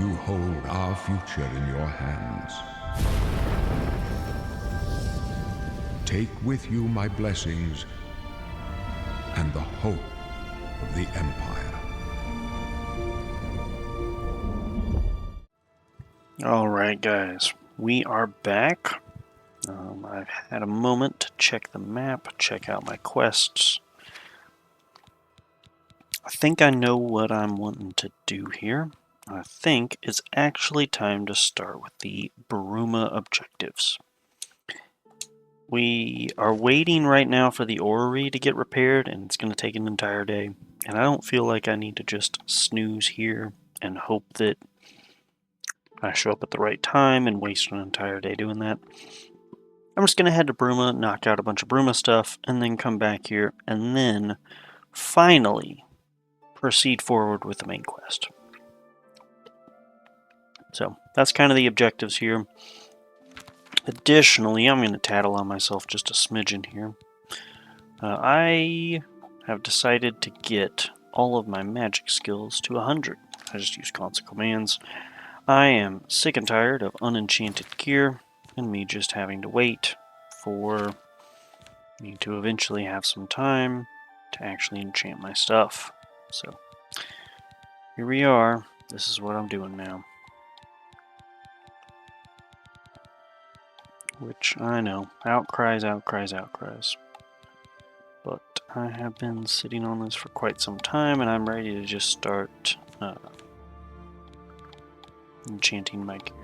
you hold our future in your hands. Take with you my blessings and the hope of the Empire. Alright guys, we are back. I've had a moment to check the map, check out my quests. I think I know what I'm wanting to do here. I think it's actually time to start with the Bruma objectives. We are waiting right now for the orrery to get repaired, and it's going to take an entire day. And I don't feel like I need to just snooze here and hope that I show up at the right time and waste an entire day doing that. I'm just going to head to Bruma, knock out a bunch of Bruma stuff, and then come back here, and then finally proceed forward with the main quest. So that's kind of the objectives here. Additionally, I'm going to tattle on myself just a smidgen here. I have decided to get all of my magic skills to 100. I just use console commands. I am sick and tired of unenchanted gear and me just having to wait for me to eventually have some time to actually enchant my stuff. So here we are. This is what I'm doing now. Which I know, outcries, outcries, outcries. But I have been sitting on this for quite some time, and I'm ready to just start enchanting my gear.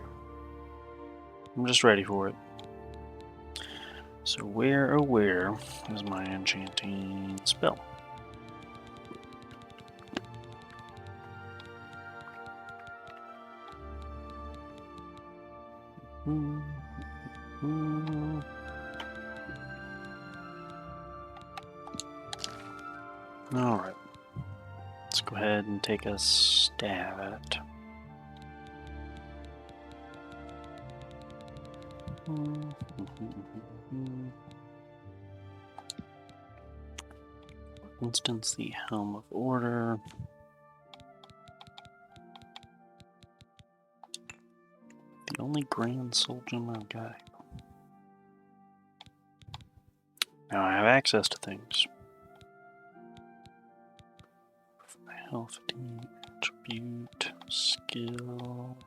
I'm just ready for it. So where, oh where, is my enchanting spell? Alright. Let's go ahead and take a stab at it. Instance the Helm of Order. The only Grand Soul Gem I've got. Now I have access to things. Health, attribute, skill.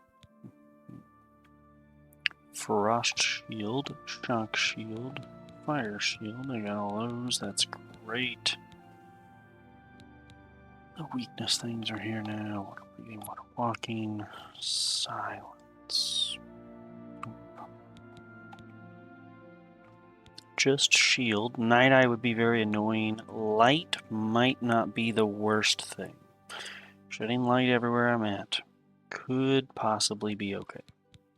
Frost Shield, Shock Shield, Fire Shield. I got all those. That's great. The weakness things are here now. What are reading? What are walking? Silence. Just shield. Night Eye would be very annoying. Light might not be the worst thing. Shedding light everywhere I'm at could possibly be okay.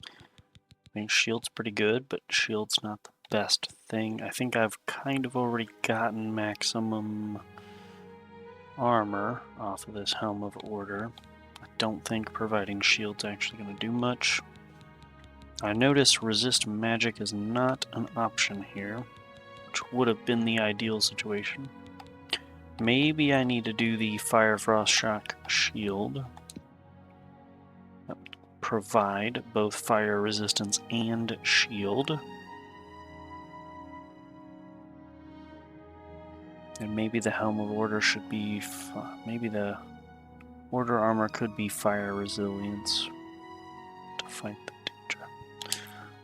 I think shield's pretty good, but shield's not the best thing. I think I've kind of already gotten maximum armor off of this Helm of Order. I don't think providing shield's actually going to do much. I notice resist magic is not an option here, which would have been the ideal situation. Maybe I need to do the Fire Frost Shock Shield. Provide both fire resistance and shield. And maybe the Helm of Order should be... maybe the Order armor could be fire resilience to fight the Daedra.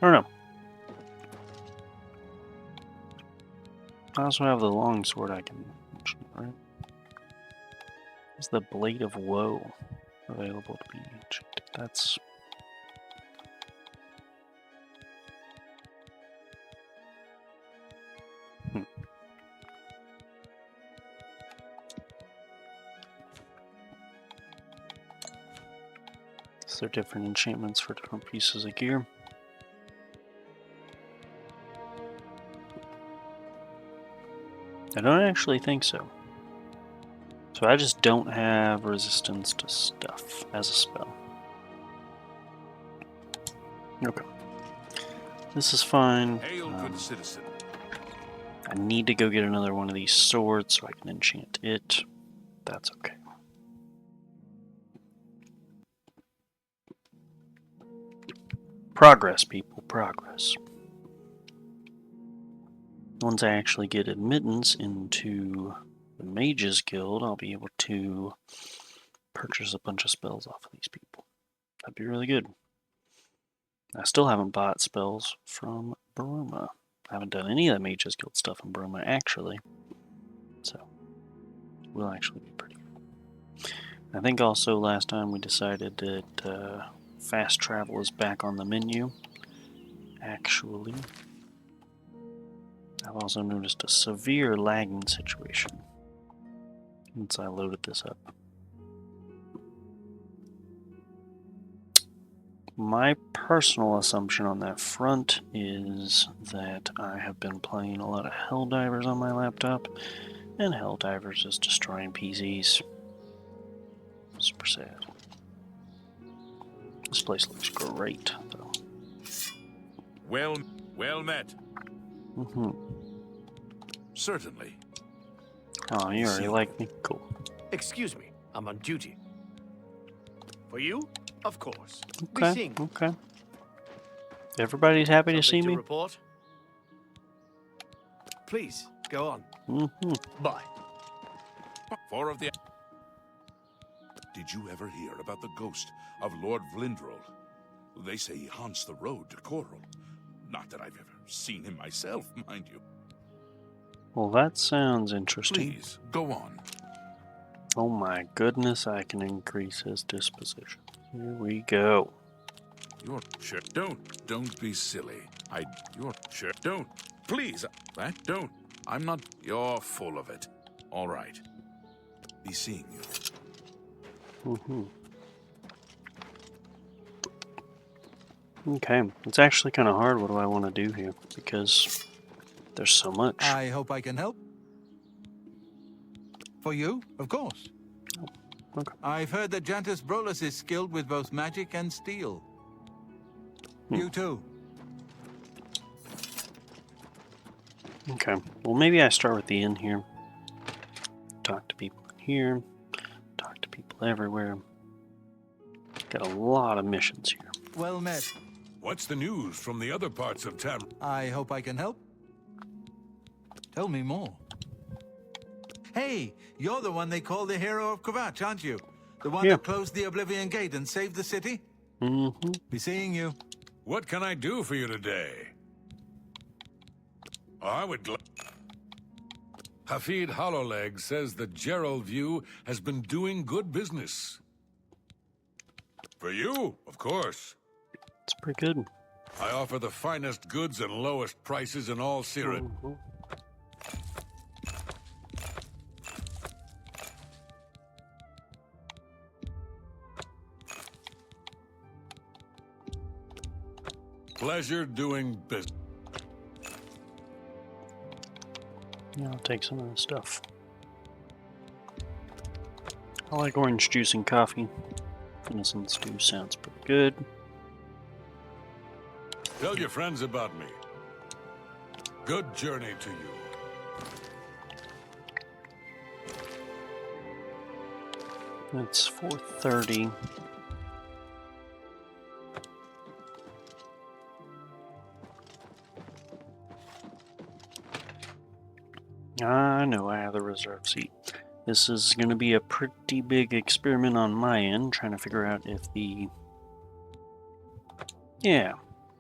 I don't know. I also have the longsword I can mention, right? Is the Blade of Woe available to be enchanted? That's... They're different enchantments for different pieces of gear. I don't actually think so. So I just don't have resistance to stuff as a spell. Okay. This is fine. Hail, good citizen. I need to go get another one of these swords so I can enchant it. That's okay. Progress, people, progress. Once I actually get admittance into the Mages Guild, I'll be able to purchase a bunch of spells off of these people. That'd be really good. I still haven't bought spells from Baroma. I haven't done any of the Mages Guild stuff in Baroma, actually. So, will actually be pretty good. I think also last time we decided that fast travel is back on the menu. Actually, I've also noticed a severe lagging situation since I loaded this up. My personal assumption on that front is that I have been playing a lot of Helldivers on my laptop, and Helldivers is destroying PCs. Super sad. This place looks great, though. Well met. Mm-hmm. Certainly. Oh, you already like me? Cool. Excuse me, I'm on duty. For you? Of course. Be Okay, seeing you. okay. Everybody's happy to see Something me? report? Please, go on. Mm-hmm. Bye. Four of the... Did you ever hear about the ghost of Lord Vlindrel? They say he haunts the road to Coral. Not that I've ever seen him myself, mind you. Well, that sounds interesting. Please, go on. Oh my goodness, I can increase his disposition. Here we go. You're sure. Don't be silly. You're sure. Don't. Please. Don't. I'm not. You're full of it. All right. Be seeing you. Mm-hmm. Okay, it's actually kind of hard. What do I want to do here? Because there's so much. I hope I can help. For you, of course. Okay. I've heard that Jantus Brolus is skilled with both magic and steel. You too. Okay, well maybe I start with the inn here. Talk to people here. Talk to people everywhere. Got a lot of missions here. Well met. What's the news from the other parts of town? I hope I can help. Tell me more. Hey, you're the one they call the hero of Kvatch, aren't you? The one that closed the Oblivion Gate and saved the city? Mm-hmm. Be seeing you. What can I do for you today? I would... Hafid Hollowleg says that Gerald View has been doing good business. For you, of course. It's pretty good. I offer the finest goods and lowest prices in all Siren. Mm-hmm. Pleasure doing business. Yeah, I'll take some of this stuff. I like orange juice and coffee. Venison stew sounds pretty good. Tell your friends about me. Good journey to you. It's 4:30. I know I have the reserve seat. This is going to be a pretty big experiment on my end, trying to figure out if the... Yeah,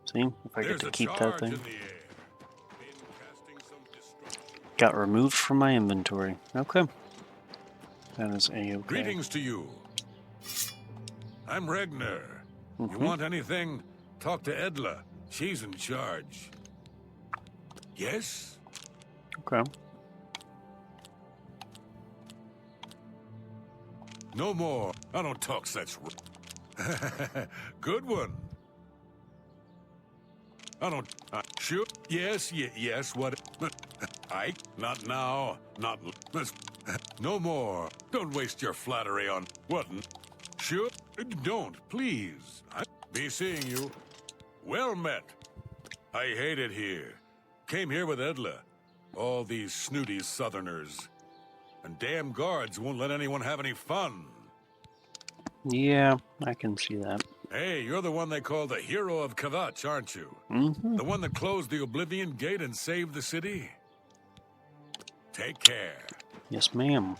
see? If I get to keep that thing. Got removed from my inventory. Okay. That is A-okay. Greetings to you. I'm Regner. Mm-hmm. You want anything? Talk to Edla. She's in charge. Yes? Okay. No more. I don't talk such... Good one. I don't... sure? Yes, yes, what... not now. Not... No more. Don't waste your flattery on... What? Sure? Don't, please. Be seeing you. Well met. I hate it here. Came here with Edla. All these snooty southerners. And damn guards won't let anyone have any fun. Yeah, I can see that. Hey, you're the one they call the hero of Kvatch, aren't you? Mm-hmm. The one that closed the Oblivion Gate and saved the city? Take care. Yes, ma'am.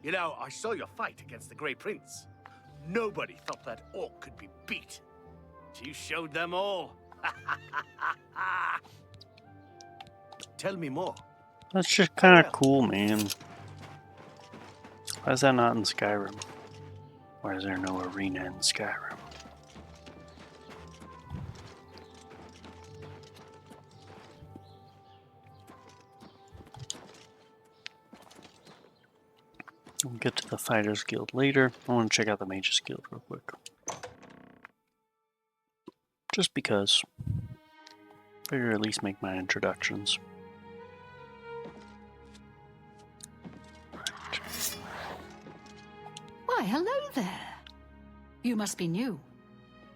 You know, I saw your fight against the Grey Prince. Nobody thought that orc could be beat. You showed them all. Tell me more. That's just kind of cool, man. Why is that not in Skyrim? Why is there no arena in Skyrim? We'll get to the Fighters Guild later. I want to check out the Mages Guild real quick. Just because. Figure at least make my introductions. Why, hello there. You must be new.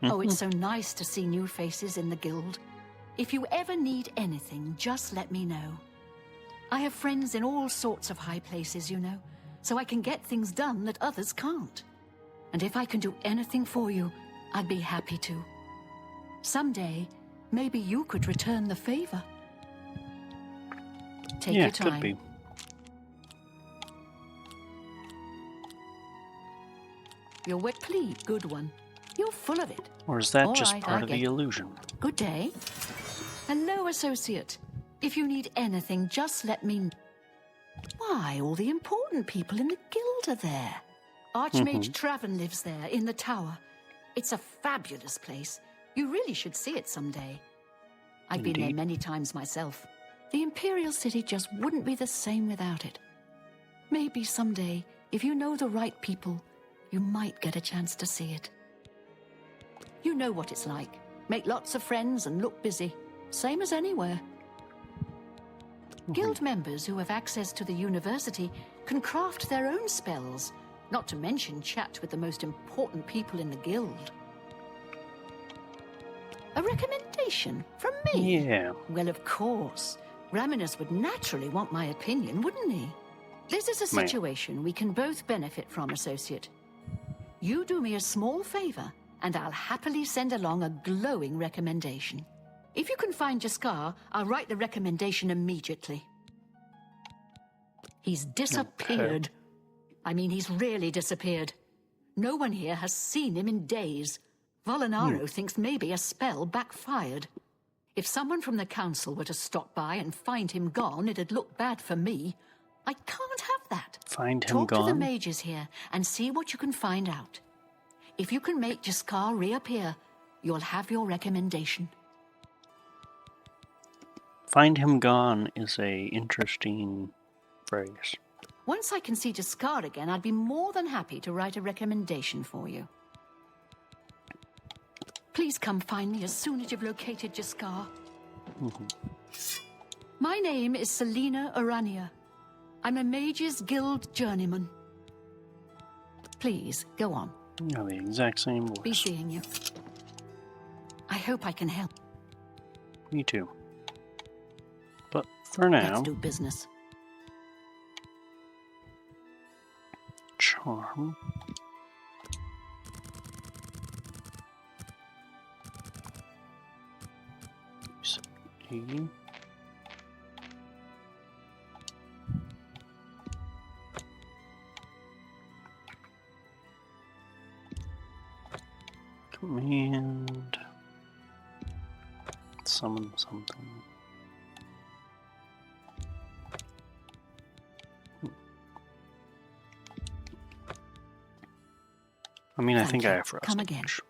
Oh, it's so nice to see new faces in the guild. If you ever need anything, just let me know. I have friends in all sorts of high places, you know, so I can get things done that others can't. And if I can do anything for you, I'd be happy to. Someday, maybe you could return the favor. Take your time. Could be. You're wet plea, good one. You're full of it. Or is that All just right, part I of the get it. illusion? Good day. Hello, associate. If you need anything, just let me know. Why, all the important people in the guild are there. Archmage Traven lives there, in the tower. It's a fabulous place. You really should see it someday. I've been there Indeed. many times myself. The Imperial City just wouldn't be the same without it. Maybe someday, if you know the right people, you might get a chance to see it. You know what it's like. Make lots of friends and look busy. Same as anywhere. Guild members who have access to the university can craft their own spells, not to mention chat with the most important people in the guild. A recommendation from me? Yeah. Well, of course. Raminus would naturally want my opinion, wouldn't he? This is a Ma'am. situation we can both benefit from, associate. You do me a small favor, and I'll happily send along a glowing recommendation. If you can find Jaskar, I'll write the recommendation immediately. He's disappeared. I mean, he's really disappeared. No one here has seen him in days. Volinaro thinks maybe a spell backfired. If someone from the council were to stop by and find him gone, it'd look bad for me. I can't have that. Find him Talk to the gone? mages here and see what you can find out. If you can make Jaskar reappear, you'll have your recommendation. Find him gone is a interesting phrase. Once I can see Jaskar again, I'd be more than happy to write a recommendation for you. Please come find me as soon as you've located Jaskar. My name is Selena Urania. I'm a Mages Guild journeyman. Please, go on. You have the exact same voice. Be seeing you. I hope I can help. Me too. But for now, Let's do business. charm. Eighty. Command. Summon something. I mean, I Thank think you. I have Frost Come again. Punch.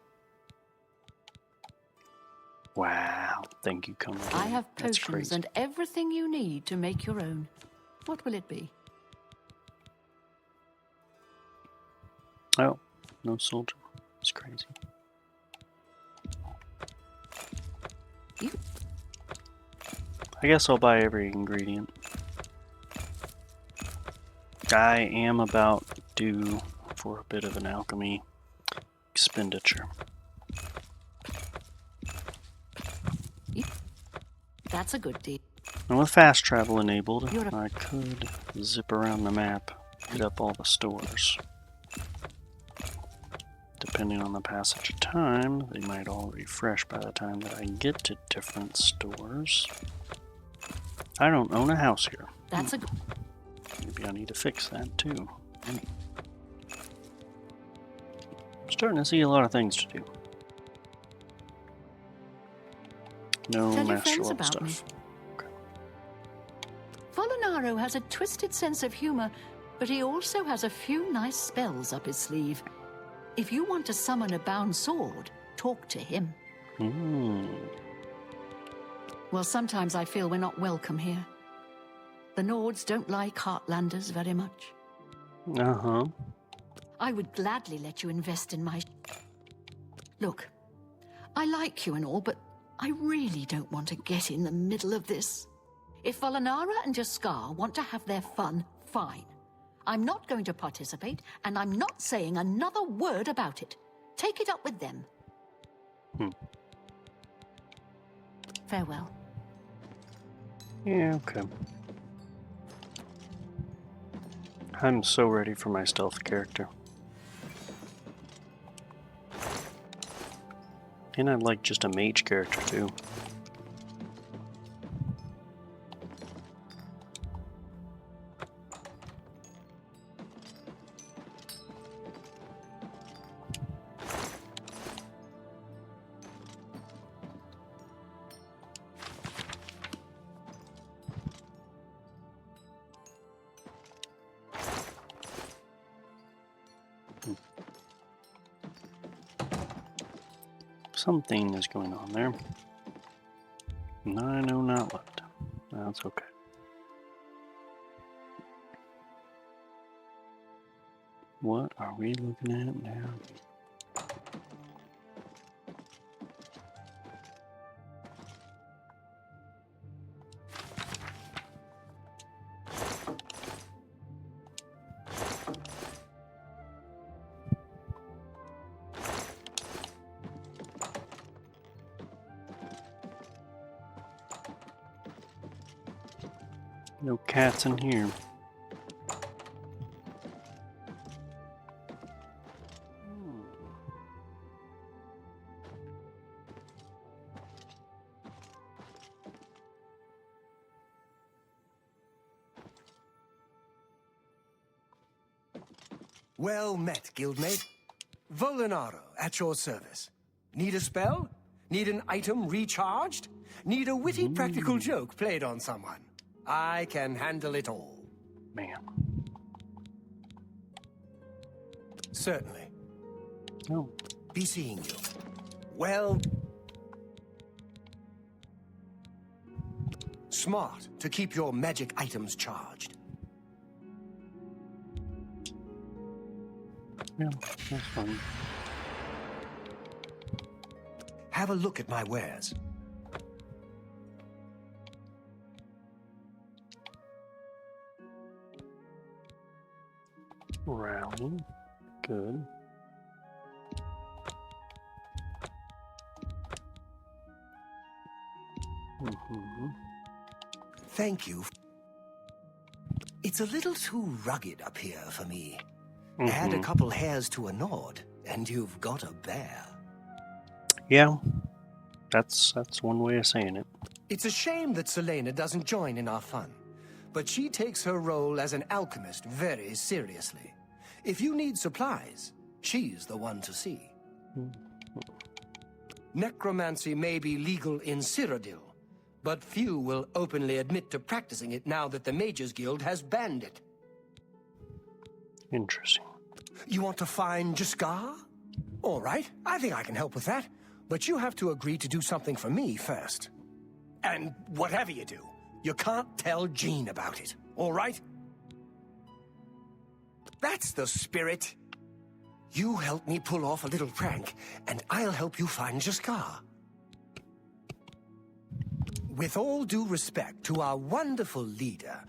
Wow, thank you, come again. I have That's potions crazy. and everything you need to make your own. What will it be? Oh, no soldier. It's crazy. You? I guess I'll buy every ingredient. I am about due for a bit of an alchemy expenditure. That's a good deal. And with fast travel enabled, You're a- I could zip around the map hit up all the stores. Depending on the passage of time, they might all refresh by the time that I get to different stores. I don't own a house here. That's a Maybe I need to fix that too. I'm starting to see a lot of things to do. No Tell your master friends level about me. stuff. Volinaro has a twisted sense of humor, but he also has a few nice spells up his sleeve. If you want to summon a bound sword, talk to him. Well, sometimes I feel we're not welcome here. The Nords don't like Heartlanders very much. Uh-huh. I would gladly let you invest in my... Look, I like you and all, but I really don't want to get in the middle of this. If Volinara and Jaskar want to have their fun, fine. I'm not going to participate, and I'm not saying another word about it. Take it up with them. Farewell. Yeah, okay. I'm so ready for my stealth character. And I'd like just a mage character too. Something is going on there. And I know not what. That's okay. What are we looking at now? No cats in here. Well met, guildmate. Volinaro, at your service. Need a spell? Need an item recharged? Need a witty practical joke played on someone? I can handle it all. Man. Certainly. Oh. Be seeing you. Well... smart to keep your magic items charged. Yeah, that's fun. Have a look at my wares. Rally. Good. Thank you. It's a little too rugged up here for me. Add a couple hairs to a Nord, and you've got a bear. Yeah, that's one way of saying it. It's a shame that Selena doesn't join in our fun, but she takes her role as an alchemist very seriously. If you need supplies, she's the one to see. Necromancy may be legal in Cyrodiil, but few will openly admit to practicing it now that the Mages Guild has banned it. Interesting. You want to find Jaskar? All right, I think I can help with that. But you have to agree to do something for me first. And whatever you do, you can't tell Jean about it, all right? That's the spirit. You help me pull off a little prank, and I'll help you find Jaskar. With all due respect to our wonderful leader,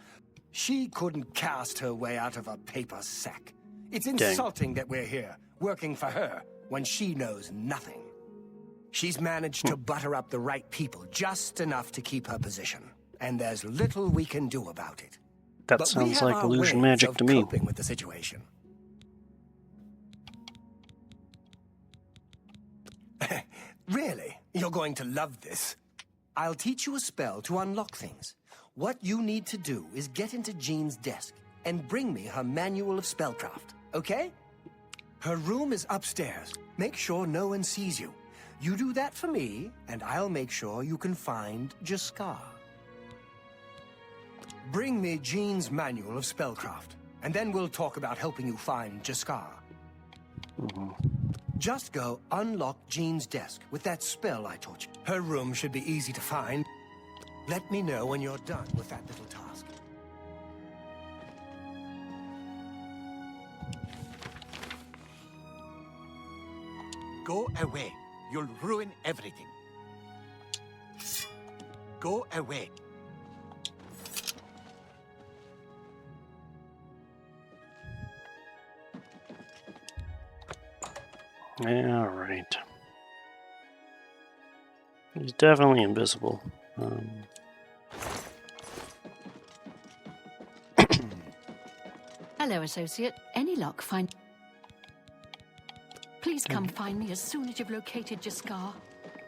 she couldn't cast her way out of a paper sack. It's insulting that we're here, working for her, when she knows nothing. She's managed to butter up the right people just enough to keep her position, and there's little we can do about it. That but we sounds have like our illusion ways magic of to me. coping with the situation. Really? You're going to love this. I'll teach you a spell to unlock things. What you need to do is get into Jean's desk and bring me her manual of spellcraft, okay? Her room is upstairs. Make sure no one sees you. You do that for me, and I'll make sure you can find Jaskar. Bring me Jean's manual of spellcraft, and then we'll talk about helping you find Jaskar. Just go unlock Jean's desk with that spell I taught you. Her room should be easy to find. Let me know when you're done with that little task. Go away. You'll ruin everything. Go away. All right. He's definitely invisible. Hello, associate. Any luck? Please come find me as soon as you've located Jaskar.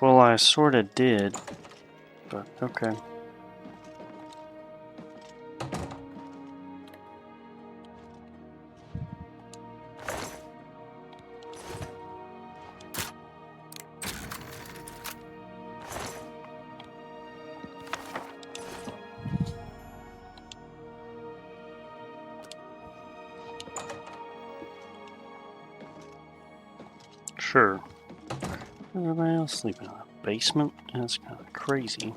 Well, I sort of did, but okay. Sure. Everybody else sleeping in a basement? That's kind of crazy.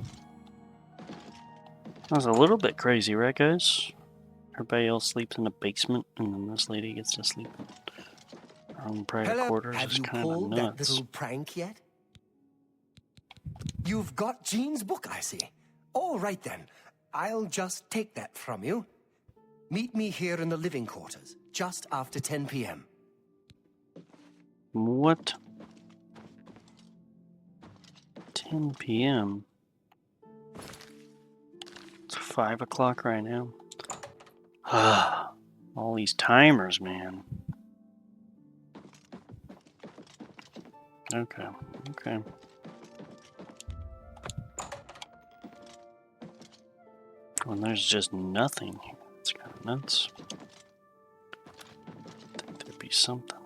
That's a little bit crazy, right, guys? Everybody else sleeps in a basement, and then this lady gets to sleep in her own private quarters. Have It's you kind of pulled that nuts. little prank yet? You've got Jean's book, I see. All right then. I'll just take that from you. Meet me here in the living quarters, just after 10 p.m. What? 10 p.m. It's 5 o'clock right now. Ah, all these timers, man. Okay, okay. When there's just nothing here, it's kind of nuts. I think there'd be something.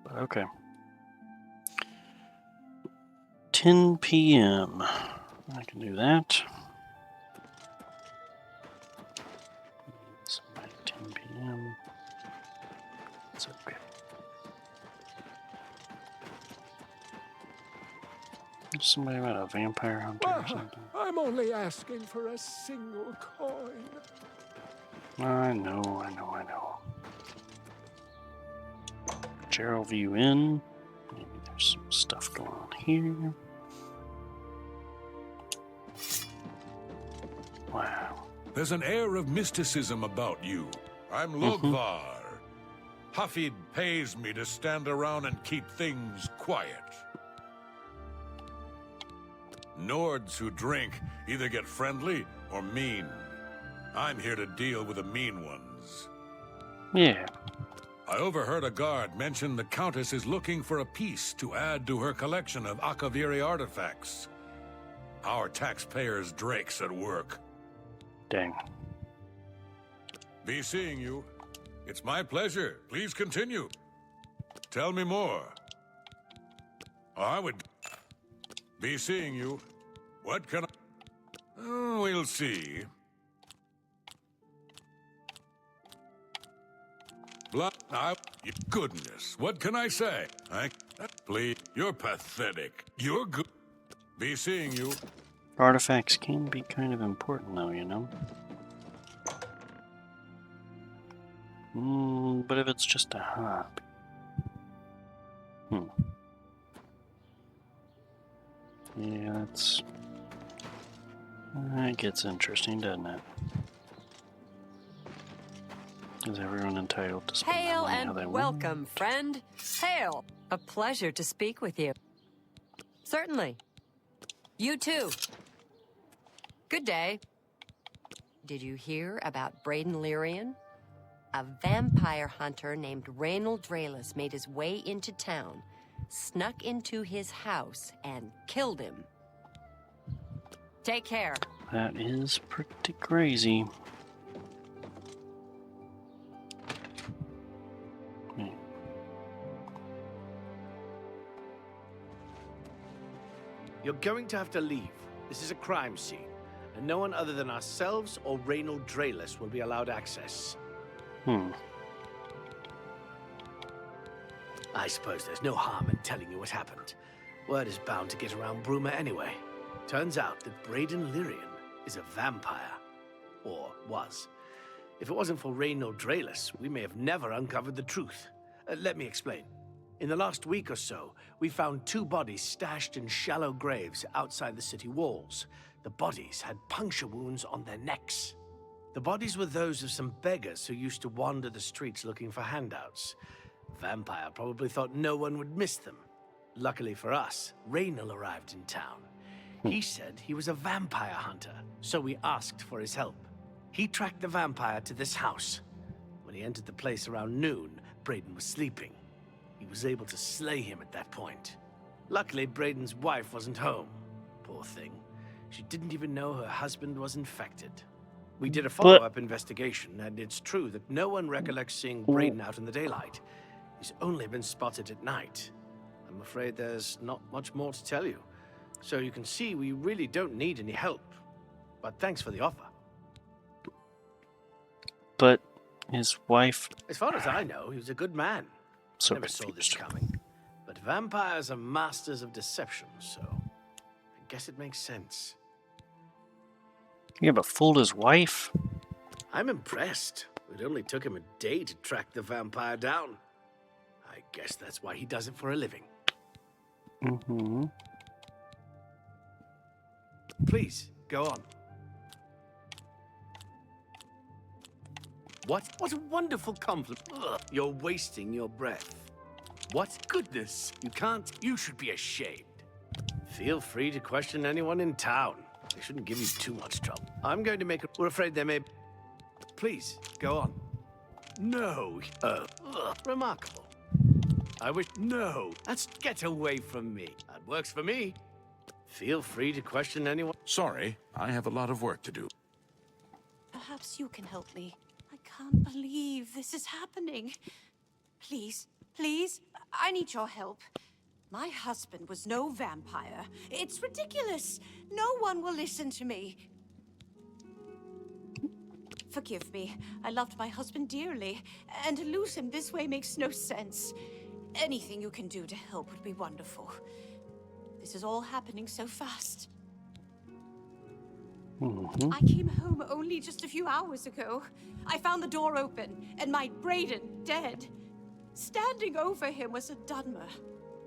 But okay. 10 p.m. I can do that. Somebody 10 p.m. It's okay. There's somebody about a vampire hunter or something. I'm only asking for a single coin. I know. Gerald view in. Maybe there's some stuff going on here. Wow. There's an air of mysticism about you. I'm Logvar. Hafid pays me to stand around and keep things quiet. Nords who drink either get friendly or mean. I'm here to deal with the mean ones. Yeah. I overheard a guard mention the Countess is looking for a piece to add to her collection of Akaviri artifacts. Our taxpayers' Drake's at work. Dang. Be seeing you. It's my pleasure. Please continue. Tell me more. I would be seeing you. What can I... Oh, we'll see. Goodness, what can I say? Please, you're pathetic. You're good. Be seeing you. Artifacts can be kind of important though, you know? But if it's just a hobby... Yeah, that's... That gets interesting, doesn't it? Is everyone entitled to spend their money how they Hail and want? welcome, friend. Hail. A pleasure to speak with you. Certainly. You too. Good day. Did you hear about Braden Lyrian? A vampire hunter named Reynold Draelis made his way into town, snuck into his house, and killed him. Take care. That is pretty crazy. You're going to have to leave. This is a crime scene, and no one other than ourselves or Reynold Draelis will be allowed access. I suppose there's no harm in telling you what happened. Word is bound to get around Bruma anyway. Turns out that Braden Lyrian is a vampire. Or was. If it wasn't for Reynold Draelis, we may have never uncovered the truth. Let me explain. In the last week or so, we found 2 bodies stashed in shallow graves outside the city walls. The bodies had puncture wounds on their necks. The bodies were those of some beggars who used to wander the streets looking for handouts. Vampire probably thought no one would miss them. Luckily for us, Reynold arrived in town. He said he was a vampire hunter, so we asked for his help. He tracked the vampire to this house. When he entered the place around noon, Braden was sleeping. He was able to slay him at that point. Luckily, Braden's wife wasn't home. Poor thing. She didn't even know her husband was infected. We did a follow-up investigation, and it's true that no one recollects seeing Braden out in the daylight. He's only been spotted at night. I'm afraid there's not much more to tell you. So you can see we really don't need any help. But thanks for the offer. But his wife... As far as I know, he was a good man. So Never saw this coming. But vampires are masters of deception, so I guess it makes sense. Yeah, but fooled his wife? I'm impressed. It only took him a day to track the vampire down. I guess that's why he does it for a living. Please, go on. What a wonderful compliment. Ugh, you're wasting your breath. What goodness. You should be ashamed. Feel free to question anyone in town. They shouldn't give you too much trouble. I'm going to make it. We're afraid they may... Please, go on. No. Remarkable. I wish... No. Let's get away from me. That works for me. Feel free to question anyone. Sorry, I have a lot of work to do. Perhaps you can help me. I can't believe this is happening. Please, please, I need your help. My husband was no vampire. It's ridiculous. No one will listen to me. Forgive me. I loved my husband dearly, and to lose him this way makes no sense. Anything you can do to help would be wonderful. This is all happening so fast. I came home only just a few hours ago. I found the door open, and my Braden dead. Standing over him was a Dunmer.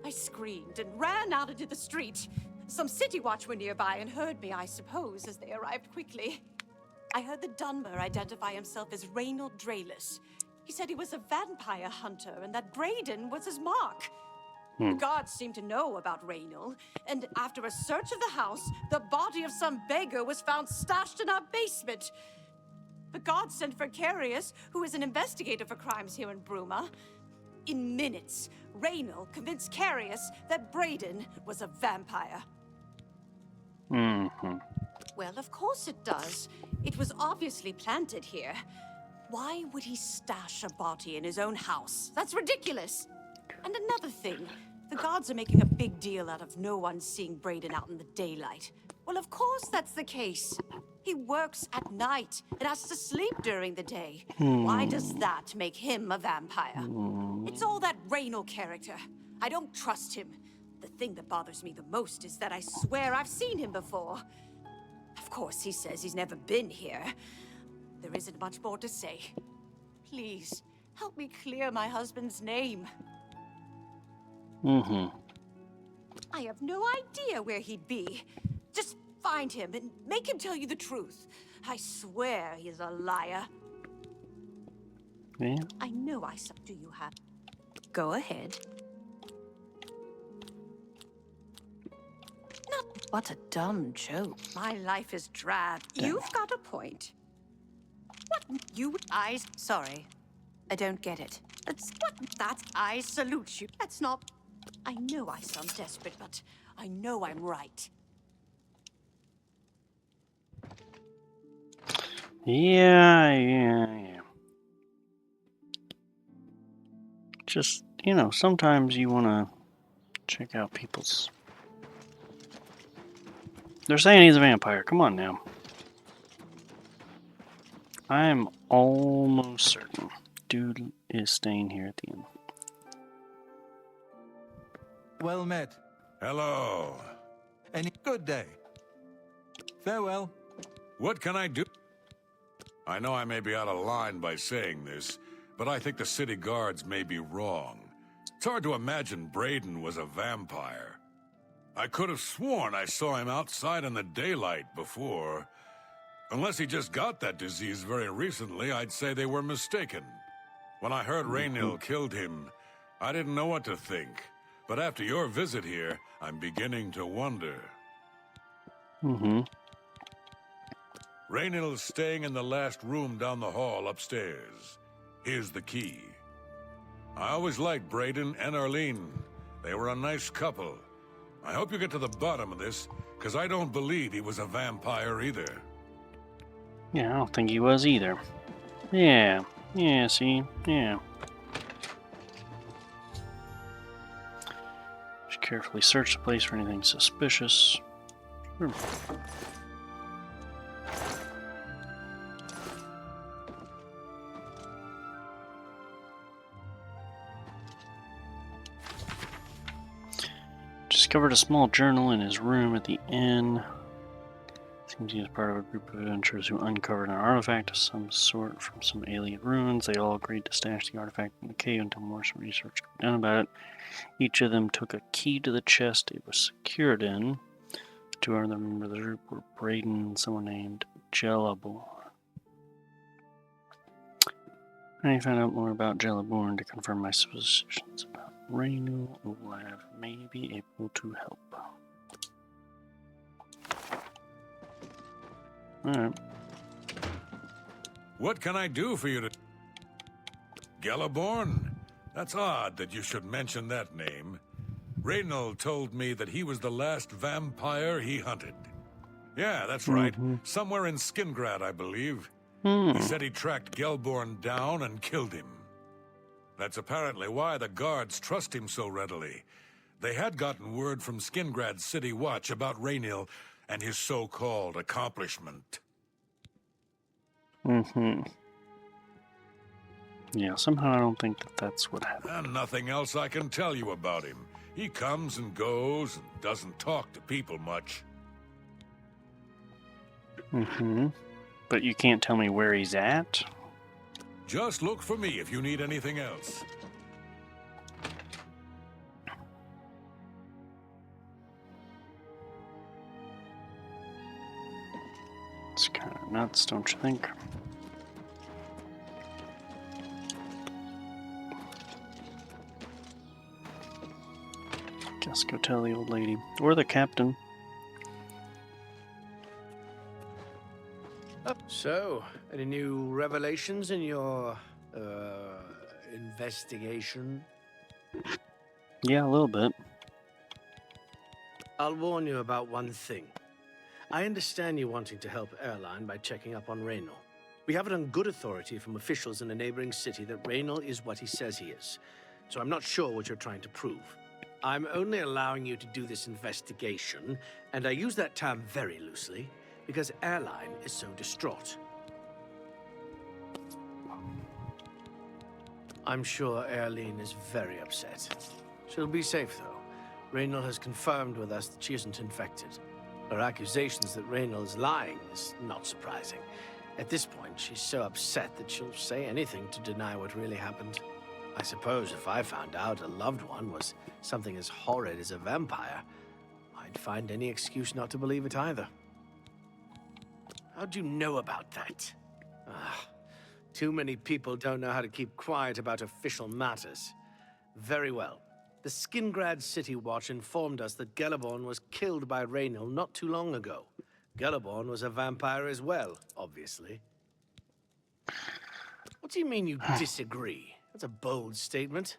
I screamed and ran out into the street. Some city watch were nearby and heard me, I suppose, as they arrived quickly. I heard the Dunmer identify himself as Reynold Draelis. He said he was a vampire hunter and that Braden was his mark. The guards seemed to know about Reynold, and after a search of the house, the body of some beggar was found stashed in our basement. The guards sent for Carius, who is an investigator for crimes here in Bruma. In minutes, Reynold convinced Carius that Braden was a vampire. Well, of course it does. It was obviously planted here. Why would he stash a body in his own house? That's ridiculous. And another thing, the guards are making a big deal out of no one seeing Braden out in the daylight. Well, of course that's the case. He works at night and has to sleep during the day. Why does that make him a vampire? It's all that Reynold character. I don't trust him. The thing that bothers me the most is that I swear I've seen him before. Of course, he says he's never been here. There isn't much more to say. Please, help me clear my husband's name. I have no idea where he'd be. Just find him and make him tell you the truth. I swear he's a liar. Yeah. I know I saw. Do you have? Go ahead. Not. What a dumb joke. My life is drab. You've got a point. Sorry. I don't get it. I salute you. That's not... I know I sound desperate, but I know I'm right. Yeah. Just, you know, sometimes you want to check out people's... They're saying he's a vampire. Come on now. I'm almost certain dude is staying here at the end. Well met. Hello. Any good day. Farewell. What can I do? I know I may be out of line by saying this, but I think the city guards may be wrong. It's hard to imagine Braden was a vampire. I could have sworn I saw him outside in the daylight before. Unless he just got that disease very recently, I'd say they were mistaken. When I heard Raynil killed him, I didn't know what to think. But after your visit here, I'm beginning to wonder. Raynil's staying in the last room down the hall upstairs. Here's the key. I always liked Braden and Arlene. They were a nice couple. I hope you get to the bottom of this, because I don't believe he was a vampire either. Yeah, I don't think he was either. Yeah, see? Yeah. Just carefully search the place for anything suspicious. Sure. Discovered a small journal in his room at the inn. Seems he was part of a group of adventurers who uncovered an artifact of some sort from some alien ruins. They all agreed to stash the artifact in the cave until more research could be done about it. Each of them took a key to the chest it was secured in. Two other members of the group were Braden and someone named Jellaborn. I found out more about Jellaborn to confirm my suspicions about Raynil Olav may be able to help. Alright. What can I do for you to... Jellaborn? That's odd that you should mention that name. Raynil told me that he was the last vampire he hunted. Yeah, that's right. Somewhere in Skingrad, I believe. He said he tracked Jellaborn down and killed him. That's apparently why the guards trust him so readily. They had gotten word from Skingrad's City Watch about Raynil and his so-called accomplishment. Yeah, somehow I don't think that's what happened. And nothing else I can tell you about him. He comes and goes and doesn't talk to people much. But you can't tell me where he's at? Just look for me if you need anything else. It's kind of nuts, don't you think? Guess go tell the old lady. Or the captain. So, any new revelations in your, investigation? Yeah, a little bit. I'll warn you about one thing. I understand you wanting to help Airline by checking up on Raynil. We have it on good authority from officials in a neighboring city that Raynil is what he says he is. So I'm not sure what you're trying to prove. I'm only allowing you to do this investigation, and I use that term very loosely, because Airline is so distraught. I'm sure Airline is very upset. She'll be safe, though. Raynil has confirmed with us that she isn't infected. Her accusations that Raynil is lying is not surprising. At this point, she's so upset that she'll say anything to deny what really happened. I suppose if I found out a loved one was something as horrid as a vampire, I'd find any excuse not to believe it either. How'd you know about that? Too many people don't know how to keep quiet about official matters. Very well. The Skingrad City Watch informed us that Jellaborn was killed by Raynil not too long ago. Jellaborn was a vampire as well, obviously. What do you mean you disagree? That's a bold statement.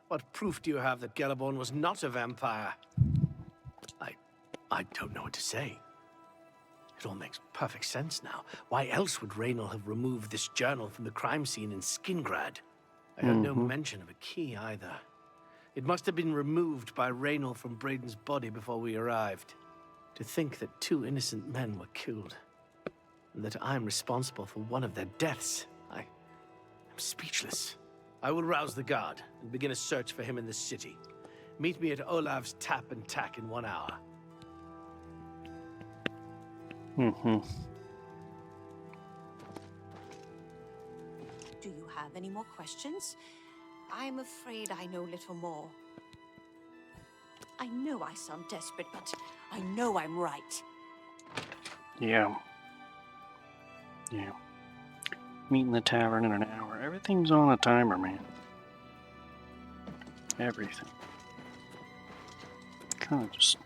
What proof do you have that Gellerborn was not a vampire? I don't know what to say. It all makes perfect sense now. Why else would Raynal have removed this journal from the crime scene in Skingrad? I heard no mention of a key either. It must have been removed by Raynal from Braden's body before we arrived. To think that 2 innocent men were killed, and that I'm responsible for one of their deaths, I'm speechless. I will rouse the guard and begin a search for him in the city. Meet me at Olav's Tap and Tack in 1 hour. Do you have any more questions? I'm afraid I know little more. I know I sound desperate, but I know I'm right. Yeah. Meet in the tavern in an hour. Everything's on a timer, man. Everything. Kind of just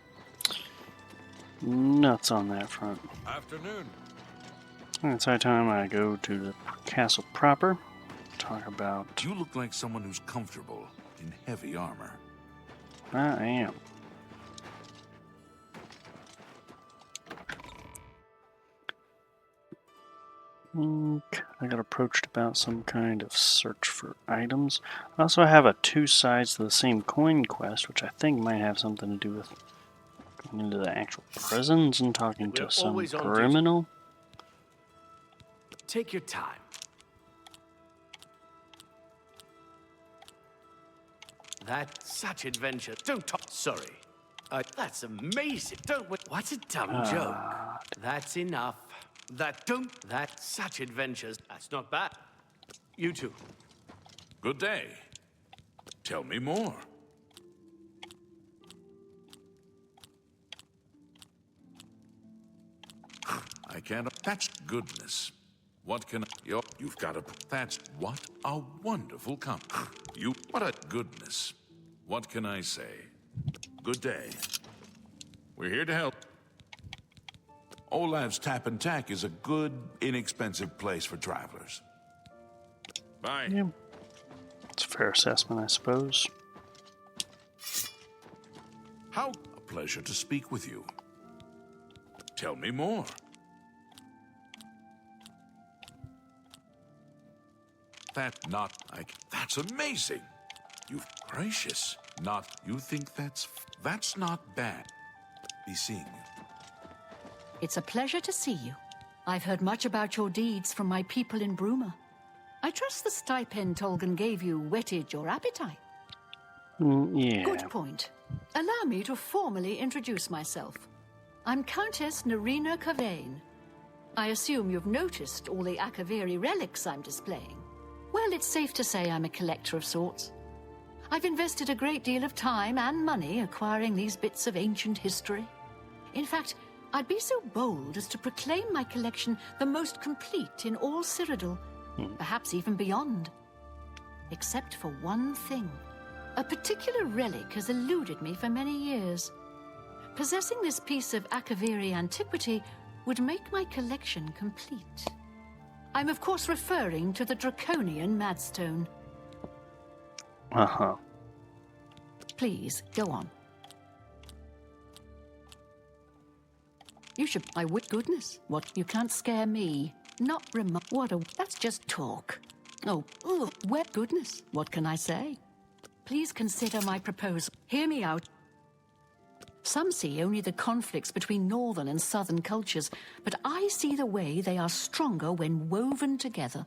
nuts on that front. Afternoon. It's high time I go to the castle proper. Talk about... You look like someone who's comfortable in heavy armor. I am. I got approached about some kind of search for items. I also have a 2 sides to the same coin quest, which I think might have something to do with going into the actual prisons and talking to some criminal. Take your time. That's such adventure. Don't talk. Sorry. That's amazing. Don't. What's a dumb joke? That's enough. That's such adventures. That's not bad. You two. Good day. Tell me more. I can't. That's goodness. What can I... You've got to... That's... What a wonderful What a goodness. What can I say? Good day. We're here to help. Olav's Tap and Tack is a good, inexpensive place for travelers. Bye. Yeah. It's a fair assessment, I suppose. How... A pleasure to speak with you. Tell me more. That's amazing. Gracious. You think that's not bad. Be seeing you. It's a pleasure to see you. I've heard much about your deeds from my people in Bruma. I trust the stipend Tolgan gave you whetted your appetite. Yeah. Good point. Allow me to formally introduce myself. I'm Countess Nerina Cavane. I assume you've noticed all the Akaviri relics I'm displaying. Well, it's safe to say I'm a collector of sorts. I've invested a great deal of time and money acquiring these bits of ancient history. In fact, I'd be so bold as to proclaim my collection the most complete in all Cyrodiil, perhaps even beyond. Except for one thing. A particular relic has eluded me for many years. Possessing this piece of Akaviri antiquity would make my collection complete. I'm of course referring to the Draconian Madstone. Uh-huh. Please, go on. You should... goodness. What? You can't scare me. Not that's just talk. Oh, goodness. What can I say? Please consider my proposal. Hear me out. Some see only the conflicts between northern and southern cultures, but I see the way they are stronger when woven together.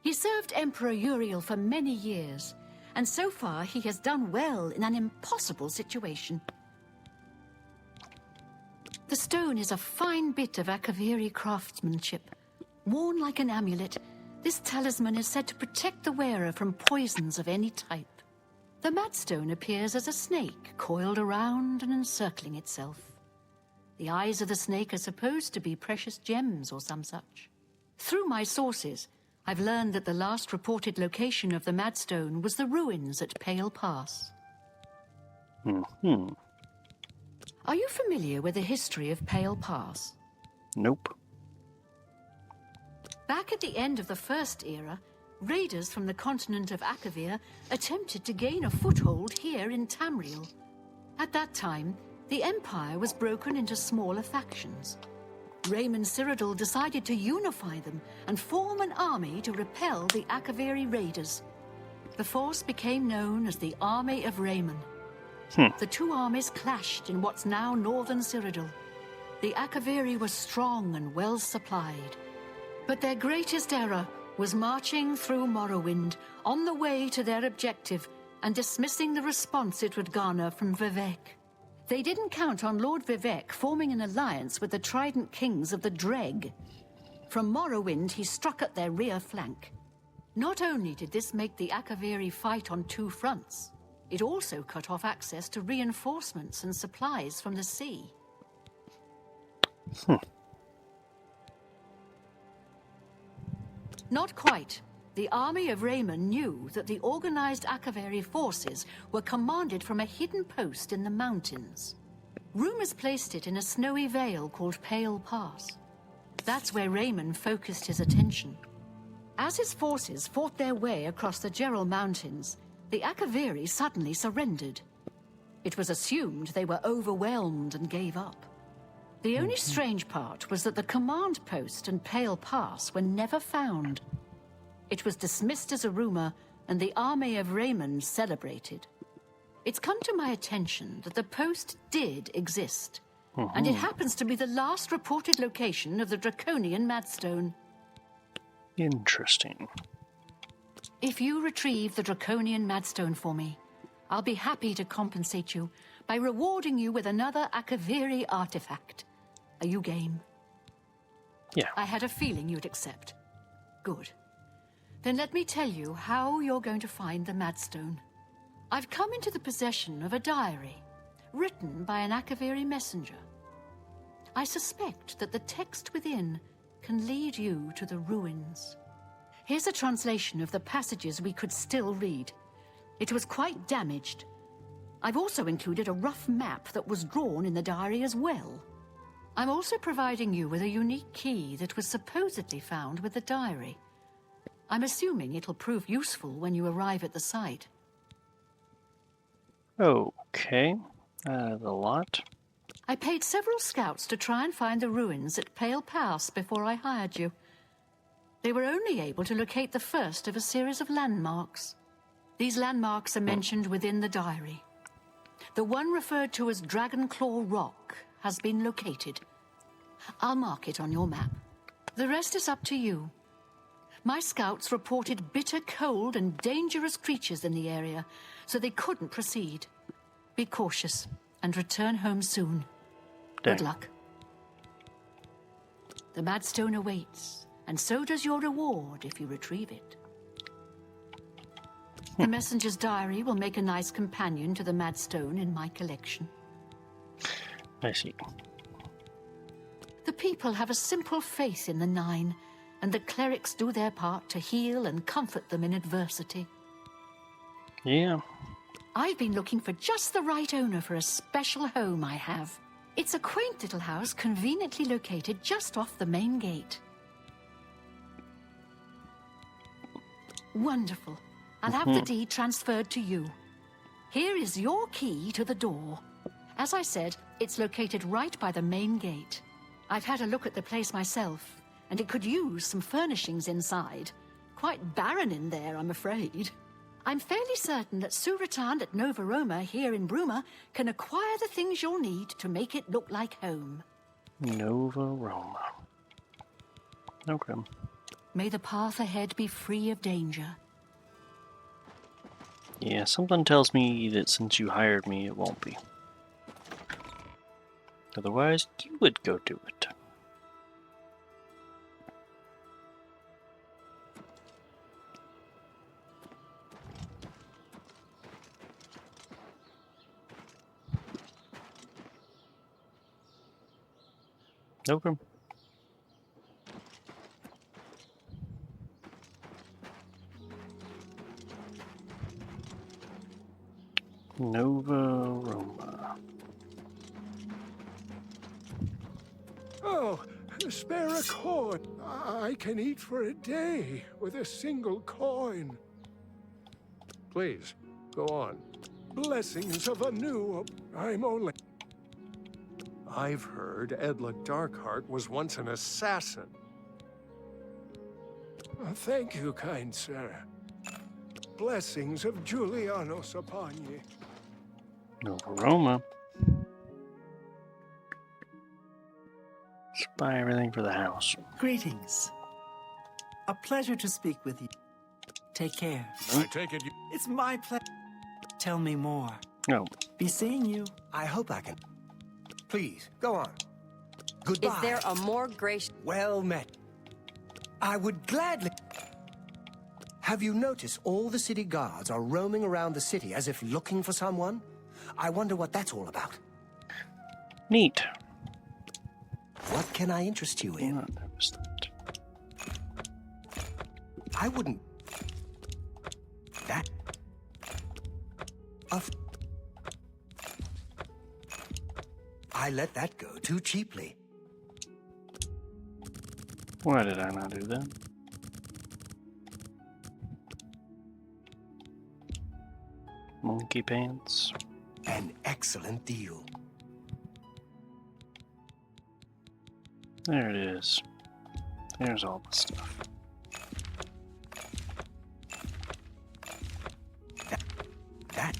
He served Emperor Uriel for many years, and so far he has done well in an impossible situation. The stone is a fine bit of Akaviri craftsmanship. Worn like an amulet, this talisman is said to protect the wearer from poisons of any type. The Madstone appears as a snake, coiled around and encircling itself. The eyes of the snake are supposed to be precious gems or some such. Through my sources, I've learned that the last reported location of the Madstone was the ruins at Pale Pass. Are you familiar with the history of Pale Pass? Nope. Back at the end of the First Era, raiders from the continent of Akavir attempted to gain a foothold here in Tamriel. At that time, the Empire was broken into smaller factions. Raymond Cyrodiil decided to unify them and form an army to repel the Akaviri raiders. The force became known as the Army of Raymond. The two armies clashed in what's now northern Cyrodiil. The Akaviri were strong and well supplied. But their greatest error was marching through Morrowind on the way to their objective and dismissing the response it would garner from Vivek. They didn't count on Lord Vivek forming an alliance with the Trident Kings of the Dreg. From Morrowind, he struck at their rear flank. Not only did this make the Akaviri fight on two fronts, it also cut off access to reinforcements and supplies from the sea. Not quite. The army of Raymond knew that the organized Akaviri forces were commanded from a hidden post in the mountains. Rumors placed it in a snowy vale called Pale Pass. That's where Raymond focused his attention. As his forces fought their way across the Gerald Mountains, the Akaviri suddenly surrendered. It was assumed they were overwhelmed and gave up. The only strange part was that the command post and Pale Pass were never found. It was dismissed as a rumor, and the army of Raymond celebrated. It's come to my attention that the post did exist, and it happens to be the last reported location of the Draconian Madstone. Interesting. If you retrieve the Draconian Madstone for me, I'll be happy to compensate you by rewarding you with another Akaviri artifact. Are you game? Yeah. I had a feeling you'd accept. Good. Then let me tell you how you're going to find the Madstone. I've come into the possession of a diary, written by an Akaviri messenger. I suspect that the text within can lead you to the ruins. Here's a translation of the passages we could still read. It was quite damaged. I've also included a rough map that was drawn in the diary as well. I'm also providing you with a unique key that was supposedly found with the diary. I'm assuming it'll prove useful when you arrive at the site. Okay. The lot. I paid several scouts to try and find the ruins at Pale Pass before I hired you. They were only able to locate the first of a series of landmarks. These landmarks are mentioned within the diary. The one referred to as Dragonclaw Rock has been located. I'll mark it on your map. The rest is up to you. My scouts reported bitter cold and dangerous creatures in the area, so they couldn't proceed. Be cautious and return home soon. Good luck. The Madstone awaits, and so does your reward if you retrieve it. The messenger's diary will make a nice companion to the Madstone in my collection. I see. The people have a simple faith in the Nine, and the clerics do their part to heal and comfort them in adversity. Yeah. I've been looking for just the right owner for a special home I have. It's a quaint little house conveniently located just off the main gate. Wonderful. I'll have the deed transferred to you. Here is your key to the door. As I said, it's located right by the main gate. I've had a look at the place myself, and it could use some furnishings inside. Quite barren in there, I'm afraid. I'm fairly certain that Suratan at Nova Roma here in Bruma can acquire the things you'll need to make it look like home. Nova Roma. Okay. May the path ahead be free of danger. Yeah, something tells me that since you hired me, it won't be. Otherwise, you would go do it. Okay. Nova Roma. Oh, spare a coin. I can eat for a day with a single coin. Please, go on. Blessings of a new... I've heard Edla Darkheart was once an assassin. Thank you, kind sir. Blessings of Julianos upon ye. No aroma. Let's buy everything for the house. Greetings. A pleasure to speak with you. Take care. I take it you... It's my pleasure. Tell me more. No. Be seeing you. I hope I can. Please, go on. Goodbye. Is there a more gracious... Well met. I would gladly... Have you noticed all the city guards are roaming around the city as if looking for someone? I wonder what that's all about. Neat. What can I interest you in? Not notice that. I wouldn't... That... I let that go too cheaply. Why did I not do that? Monkey pants. An excellent deal. There it is. There's all the stuff. That...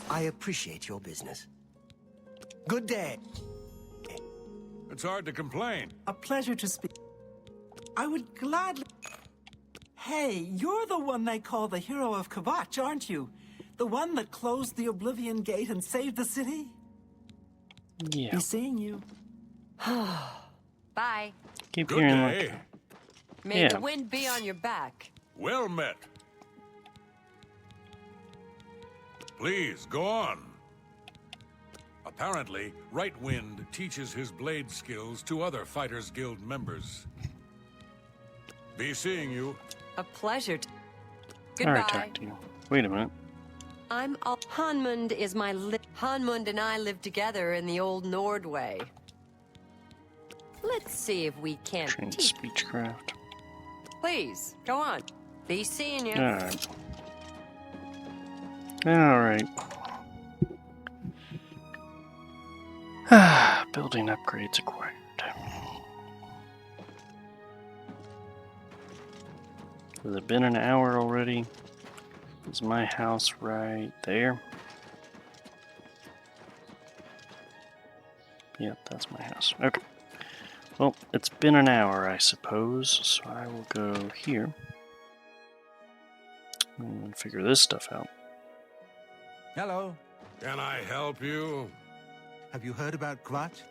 I appreciate your business. Good day. It's hard to complain. A pleasure to speak. I would gladly... Hey, you're the one they call the hero of Kvatch, aren't you? The one that closed the Oblivion Gate and saved the city? Yeah. Be seeing you. Bye. Keep Good hearing day. like... May Yeah. the wind be on your back. Well met. Please, go on. Apparently, Right Wind teaches his blade skills to other Fighters Guild members. Be seeing you. A pleasure. I already Goodbye. talked to you. Wait a minute. Hanmund is my Hanmund and I live together in the old Nordway. Let's see if we can't Train teach. speechcraft. Please, go on. Be seeing you. Alright. Alright. Building upgrades acquired. Has it been an hour already? Is my house right there? Yep, that's my house. Okay. Well, it's been an hour, I suppose, so I will go here and figure this stuff out. Hello. Can I help you? Have you heard about Kvatch?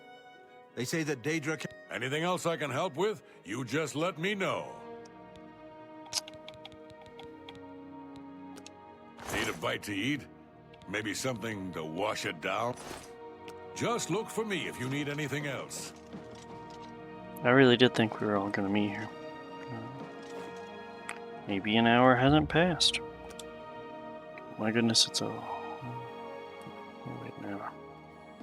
They say that Daedra can... Anything else I can help with? You just let me know. Need a bite to eat? Maybe something to wash it down? Just look for me if you need anything else. I really did think we were all going to meet here. Maybe an hour hasn't passed. My goodness, it's a... Wait an hour.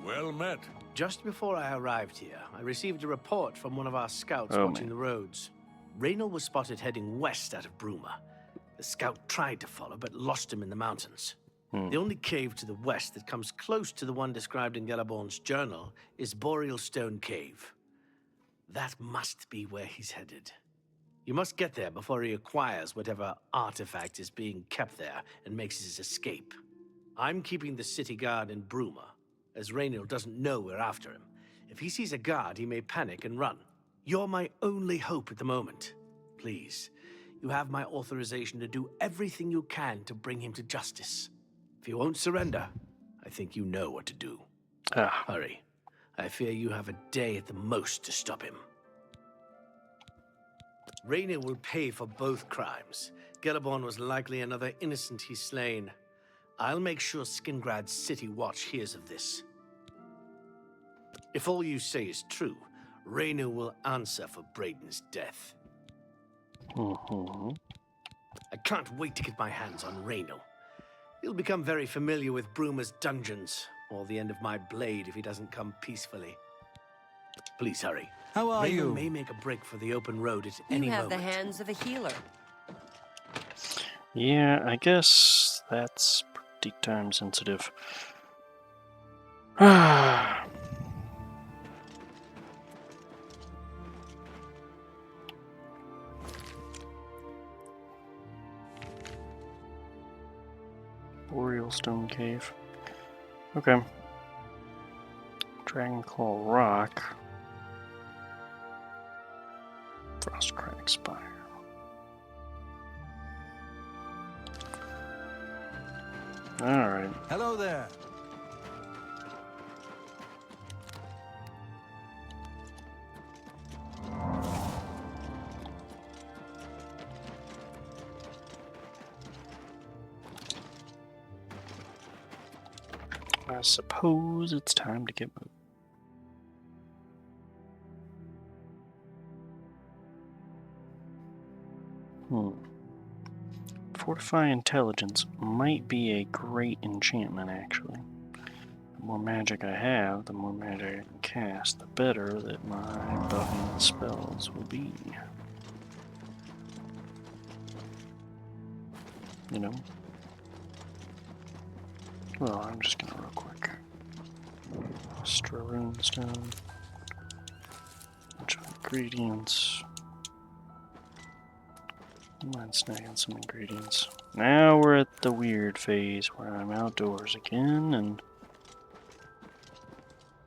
Well met. Just before I arrived here, I received a report from one of our scouts Oh, watching man. the roads. Raynor was spotted heading west out of Bruma. The scout tried to follow, but lost him in the mountains. The only cave to the west that comes close to the one described in Galaborn's journal is Boreal Stone Cave. That must be where he's headed. You must get there before he acquires whatever artifact is being kept there and makes his escape. I'm keeping the city guard in Bruma, as Raynor doesn't know we're after him. If he sees a guard, he may panic and run. You're my only hope at the moment. Please, you have my authorization to do everything you can to bring him to justice. If he won't surrender, I think you know what to do. Hurry. I fear you have a day at the most to stop him. Raynor will pay for both crimes. Galaborn was likely another innocent he's slain. I'll make sure Skingrad's City Watch hears of this. If all you say is true, Raynor will answer for Brayden's death. I can't wait to get my hands on Raynor. He'll become very familiar with Bruma's dungeons, or the end of my blade if he doesn't come peacefully. Please hurry. How are Raymond you? may make a break for the open road at You any have moment. the hands of a healer. Yeah, I guess that's pretty time sensitive. Ah. Boreal Stone Cave. Okay. Dragonclaw Rock. Frostcrack Spire. Alright. Hello there. I suppose it's time to get moving. Fortify Intelligence might be a great enchantment, actually. The more magic I have, the more magic I can cast, the better that my buffing spells will be. You know? Well, I'm just gonna real quick. Strarune Stone. Bunch of ingredients. I mind snagging some ingredients. Now we're at the weird phase where I'm outdoors again and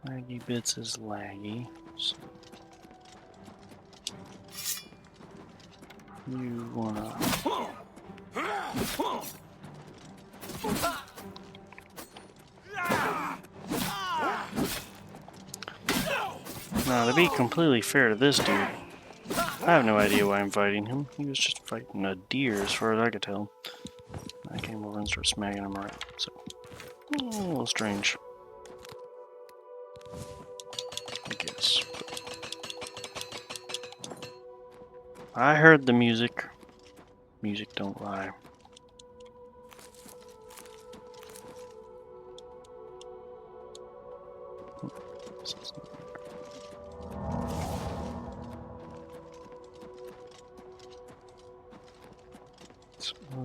laggy bits is laggy. So you wanna now, to be completely fair to this dude, I have no idea why I'm fighting him. He was just fighting a deer as far as I could tell. I came over and started smacking him right, so a little strange, I guess. I heard the music. Music don't lie.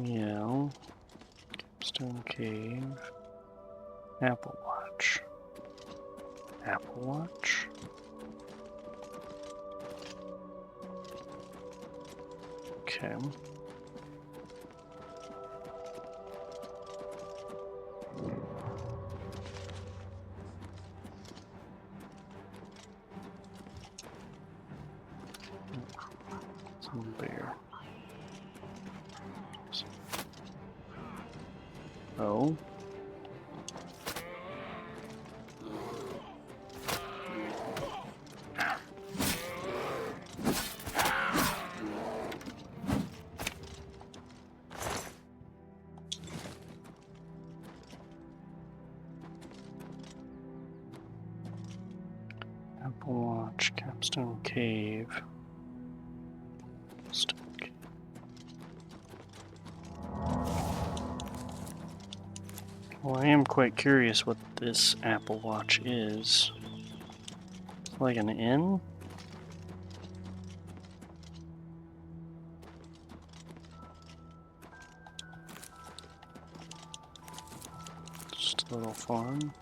Yeah, Stone Cave, Apple Watch, Apple Watch. Okay. Some bear. Oh. Apple Watch, Capstone Cave. Stone Cave. Well, I am quite curious what this Apple Watch is. It's like an inn? Just a little farm.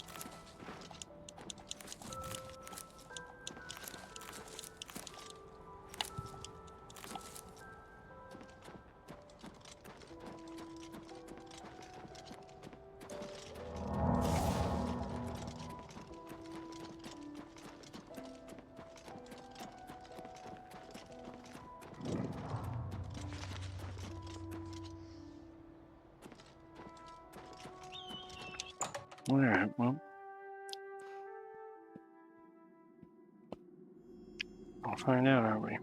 Alright, well. I'll find out, aren't we?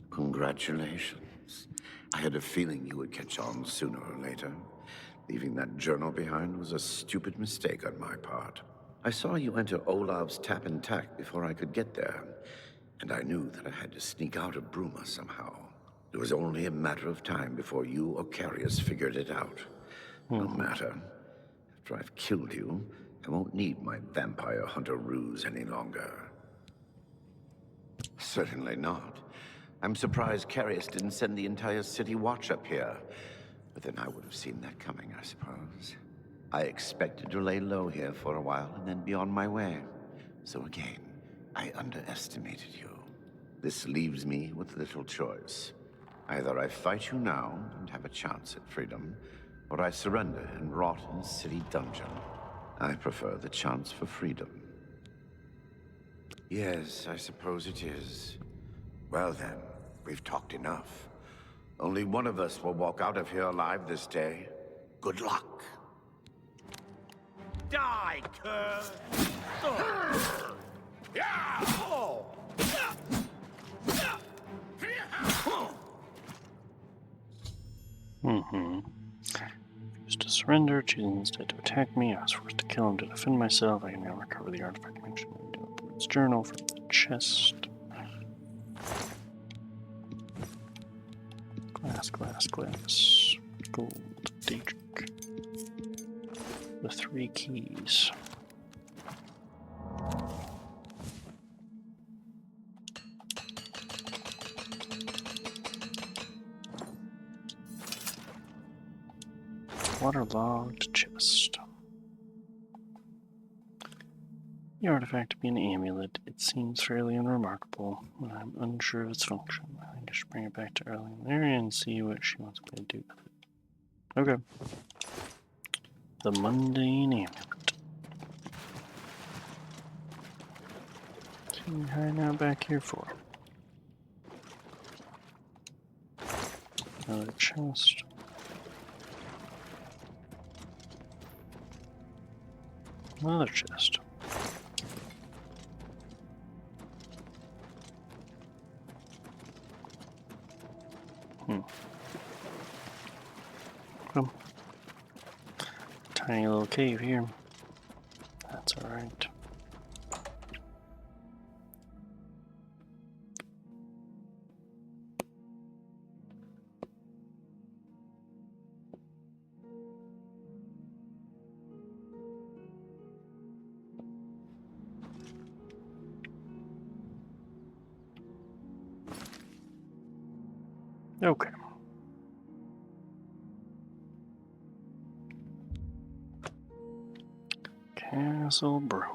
Congratulations. I had a feeling you would catch on sooner or later. Leaving that journal behind was a stupid mistake on my part. I saw you enter Olav's tap and tack before I could get there, and I knew that I had to sneak out of Bruma somehow. It was only a matter of time before you or Carius figured it out. No matter. After I've killed you, I won't need my vampire hunter ruse any longer. Certainly not. I'm surprised Carius didn't send the entire city watch up here. But then I would have seen that coming, I suppose. I expected to lay low here for a while and then be on my way. So again, I underestimated you. This leaves me with little choice. Either I fight you now and have a chance at freedom, or I surrender and rot in a city dungeon. I prefer the chance for freedom. Yes, I suppose it is. Well then, we've talked enough. Only one of us will walk out of here alive this day. Good luck. Die, cur! Refused to surrender, choosing instead to attack me. I was forced to kill him to defend myself. I can now recover the artifact mentioned in Blackwood's journal from the chest. Glass. Gold, Daedra. The 3 keys. Waterlogged chest. The artifact to be an amulet. It seems fairly unremarkable, and I'm unsure of its function. I think I should bring it back to Larry and see what she wants me to do with it. Okay. The mundane amulet. What are you hiding out back here for? Another chest. Another chest. Well, tiny little cave here. That's alright. Okay. Castle Bruma.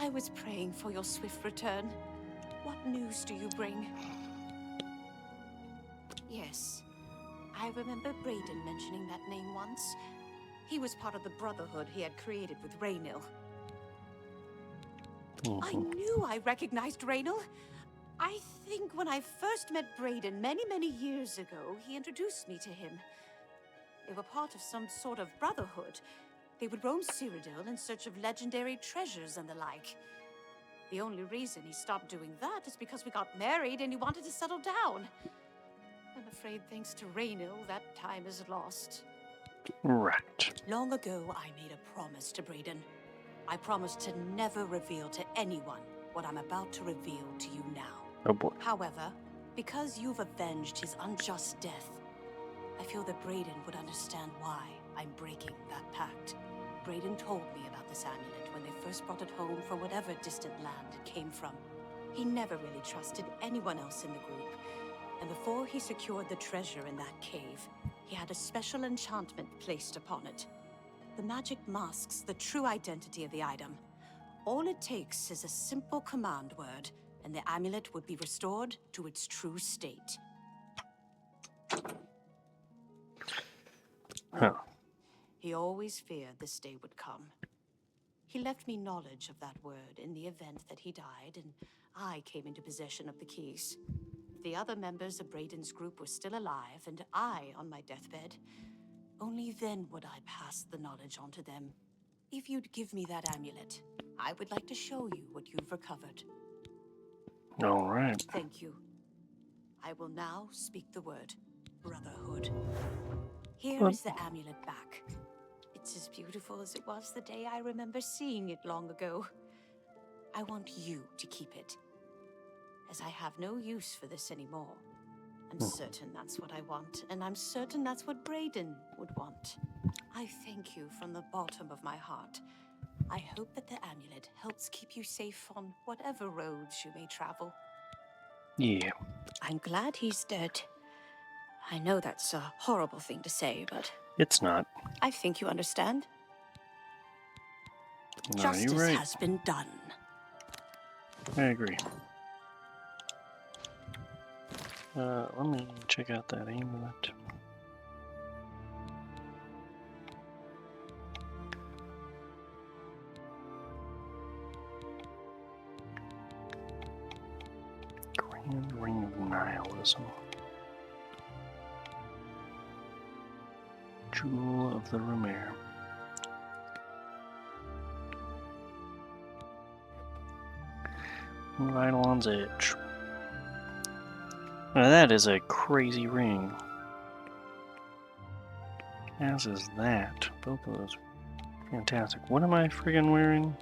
I was praying for your swift return. What news do you bring? Yes, I remember Brayden mentioning that name once. He was part of the Brotherhood he had created with Raynil. I knew I recognized Raynil. I think when I first met Brayden many years ago, he introduced me to him. They were part of some sort of Brotherhood. They would roam Cyrodiil in search of legendary treasures and the like. The only reason he stopped doing that is because we got married and he wanted to settle down. I'm afraid thanks to Raynil, that time is lost. Right. Long ago, I made a promise to Brayden. I promised to never reveal to anyone what I'm about to reveal to you now. Oh boy. However, because you've avenged his unjust death, I feel that Brayden would understand why I'm breaking that pact. Brayden told me about this amulet when they first brought it home from whatever distant land it came from. He never really trusted anyone else in the group, and before he secured the treasure in that cave, he had a special enchantment placed upon it. The magic masks the true identity of the item. All it takes is a simple command word, and the amulet would be restored to its true state. Huh. He always feared this day would come. He left me knowledge of that word in the event that he died, and I came into possession of the keys. If the other members of Braden's group were still alive, and I on my deathbed, only then would I pass the knowledge on to them. If you'd give me that amulet, I would like to show you what you've recovered. All right. Thank you. I will now speak the word, Brotherhood. Here is the amulet back. It's as beautiful as it was the day I remember seeing it long ago. I want you to keep it, as I have no use for this anymore. I'm certain that's what I want, and I'm certain that's what Braden would want. I thank you from the bottom of my heart. I hope that the amulet helps keep you safe on whatever roads you may travel. Yeah. I'm glad he's dead. I know that's a horrible thing to say, but... It's not. I think you understand. No, Justice you're right. has been done. I agree. Let me check out that amulet. Grand Ring of Nihilism. Jewel of the Rumere. Eidolon's Edge. Now that is a crazy ring. As is that. Both of those. Fantastic. What am I friggin' wearing?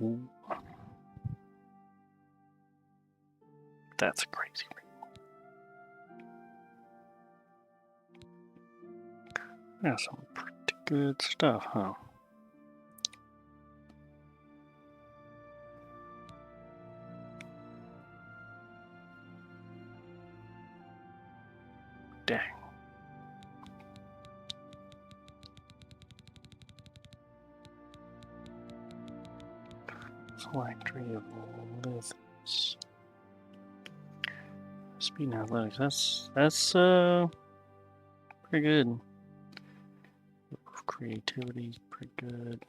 Ooh. That's a crazy ring. That's some pretty good stuff, huh? Dang. Selector of Liths. Speed and athletics. That's pretty good. Creativity's pretty good.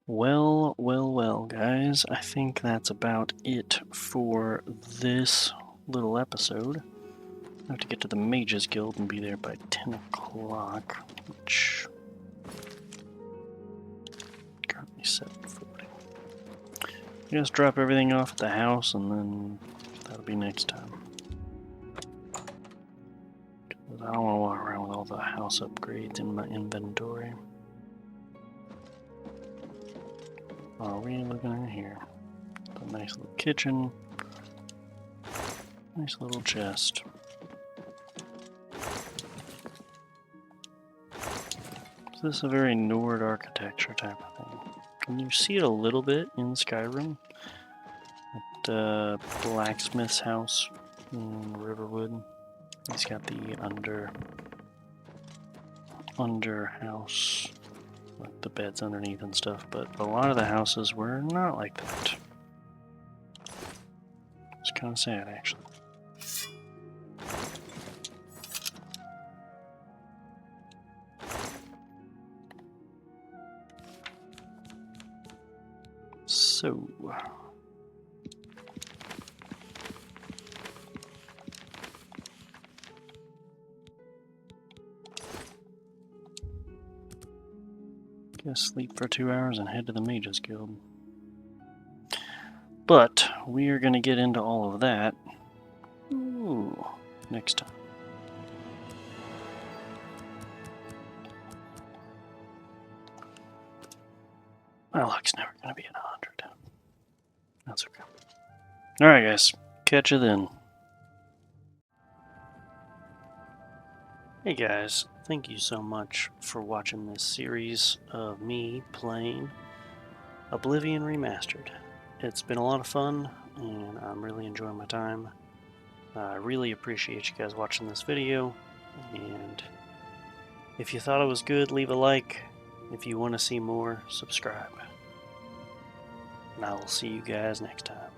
Well, guys. I think that's about it for this little episode. I have to get to the Mages Guild and be there by 10 o'clock, which currently 7:40. Just drop everything off at the house, and then that'll be next time. Because I don't want to walk around with all the house upgrades in my inventory. What are we looking at here? A nice little kitchen. Nice little chest. So this is a very Nord architecture type of thing. Can you see it a little bit in Skyrim? At Blacksmith's house in Riverwood. He's got the under house, like the beds underneath and stuff, but a lot of the houses were not like that. It's kind of sad, actually. So, guess sleep for 2 hours and head to the Mages Guild. But we are going to get into all of that next time. My luck's never going to be at 100. That's okay. Alright guys, catch you then. Hey guys, thank you so much for watching this series of me playing Oblivion Remastered. It's been a lot of fun, and I'm really enjoying my time. I really appreciate you guys watching this video, and if you thought it was good, leave a like. If you want to see more, subscribe. And I will see you guys next time.